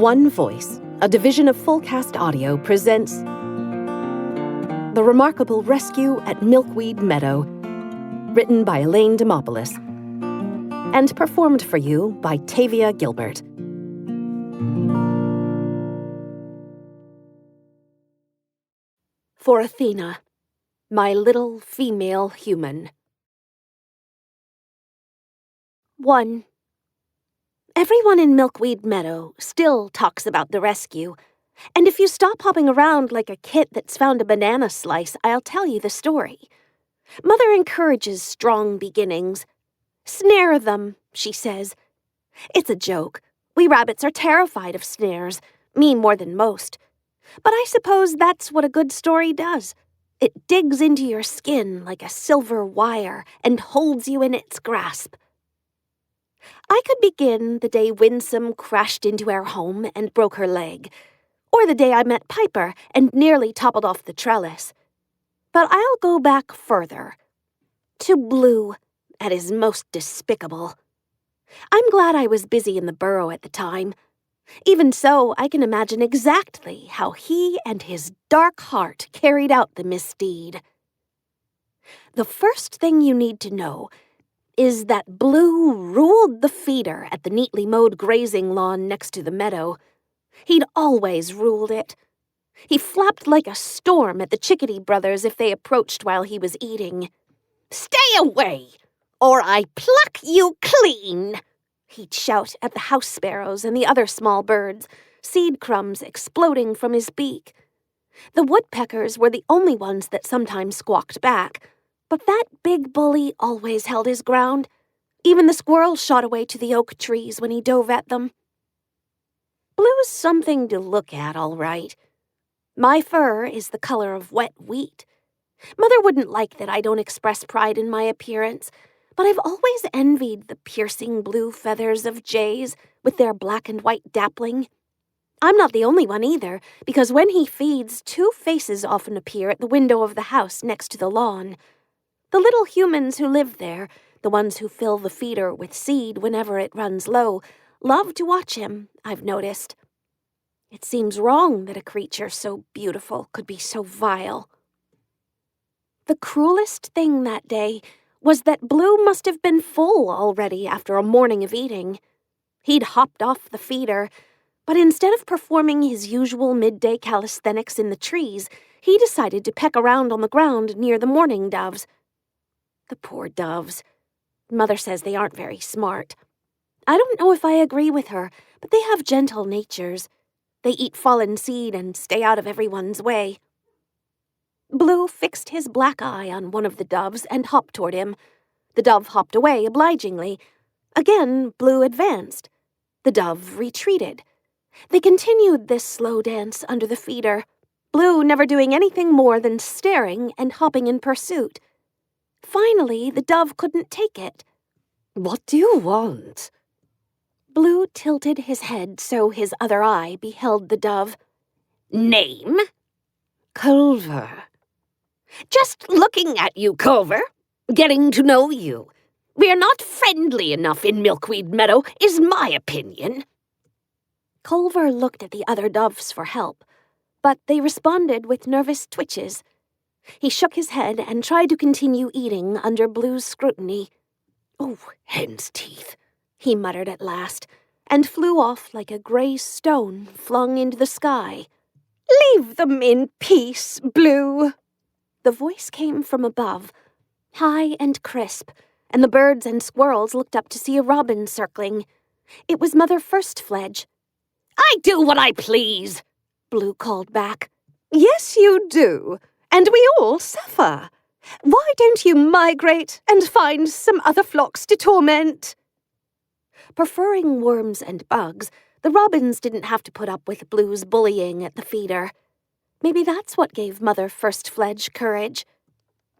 One Voice, a division of Fullcast Audio, presents The Remarkable Rescue at Milkweed Meadow, written by Elaine Dimopoulos, and performed for you by Tavia Gilbert. For Athena, my little female human. 1. Everyone in Milkweed Meadow still talks about the rescue, and if you stop hopping around like a kit that's found a banana slice, I'll tell you the story. Mother encourages strong beginnings. Snare them, she says. It's a joke. We rabbits are terrified of snares, me more than most. But I suppose that's what a good story does. It digs into your skin like a silver wire and holds you in its grasp. I could begin the day Winsome crashed into our home and broke her leg, or the day I met Piper and nearly toppled off the trellis. But I'll go back further, to Blue at his most despicable. I'm glad I was busy in the burrow at the time. Even so, I can imagine exactly how he and his dark heart carried out the misdeed. The first thing you need to know is that Blue ruled the feeder at the neatly mowed grazing lawn next to the meadow. He'd always ruled it. He flapped like a storm at the Chickadee brothers if they approached while he was eating. "Stay away, or I pluck you clean!" he'd shout at the house sparrows and the other small birds, seed crumbs exploding from his beak. The woodpeckers were the only ones that sometimes squawked back, but that big bully always held his ground. Even the squirrels shot away to the oak trees when he dove at them. Blue's something to look at, all right. My fur is the color of wet wheat. Mother wouldn't like that I don't express pride in my appearance, but I've always envied the piercing blue feathers of jays with their black and white dappling. I'm not the only one either, because when he feeds, two faces often appear at the window of the house next to the lawn. The little humans who live there, the ones who fill the feeder with seed whenever it runs low, love to watch him, I've noticed. It seems wrong that a creature so beautiful could be so vile. The cruelest thing that day was that Blue must have been full already after a morning of eating. He'd hopped off the feeder, but instead of performing his usual midday calisthenics in the trees, he decided to peck around on the ground near the mourning doves. The poor doves. Mother says they aren't very smart. I don't know if I agree with her, but they have gentle natures. They eat fallen seed and stay out of everyone's way. Blue fixed his black eye on one of the doves and hopped toward him. The dove hopped away obligingly. Again, Blue advanced. The dove retreated. They continued this slow dance under the feeder, Blue never doing anything more than staring and hopping in pursuit. Finally, the dove couldn't take it. "What do you want?" Blue tilted his head so his other eye beheld the dove. "Name?" "Culver." "Just looking at you, Culver. Getting to know you. We're not friendly enough in Milkweed Meadow, is my opinion." Culver looked at the other doves for help, but they responded with nervous twitches. He shook his head and tried to continue eating under Blue's scrutiny. "Oh, hen's teeth," he muttered at last, and flew off like a gray stone flung into the sky. "Leave them in peace, Blue." The voice came from above, high and crisp, and the birds and squirrels looked up to see a robin circling. It was Mother Firstfledge. "I do what I please," Blue called back. "Yes, you do, and we all suffer. Why don't you migrate and find some other flocks to torment?" Preferring worms and bugs, the robins didn't have to put up with Blue's bullying at the feeder. Maybe that's what gave Mother Firstfledge courage.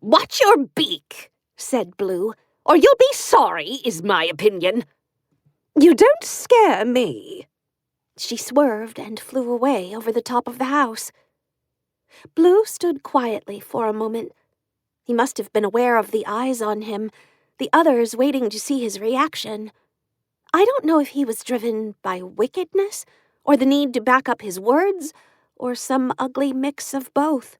"Watch your beak," said Blue, "or you'll be sorry, is my opinion." "You don't scare me." She swerved and flew away over the top of the house. Blue stood quietly for a moment. He must have been aware of the eyes on him, the others waiting to see his reaction. I don't know if he was driven by wickedness or the need to back up his words, or some ugly mix of both.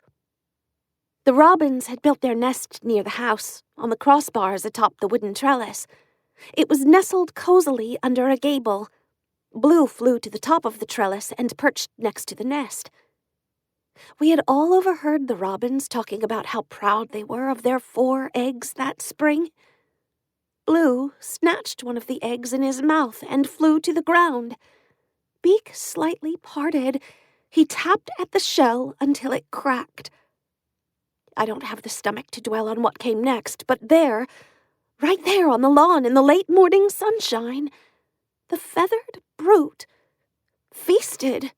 The robins had built their nest near the house, on the crossbars atop the wooden trellis. It was nestled cozily under a gable. Blue flew to the top of the trellis and perched next to the nest. We had all overheard the robins talking about how proud they were of their 4 eggs that spring. Blue snatched one of the eggs in his mouth and flew to the ground. Beak slightly parted, he tapped at the shell until it cracked. I don't have the stomach to dwell on what came next, but there, right there on the lawn in the late morning sunshine, the feathered brute feasted.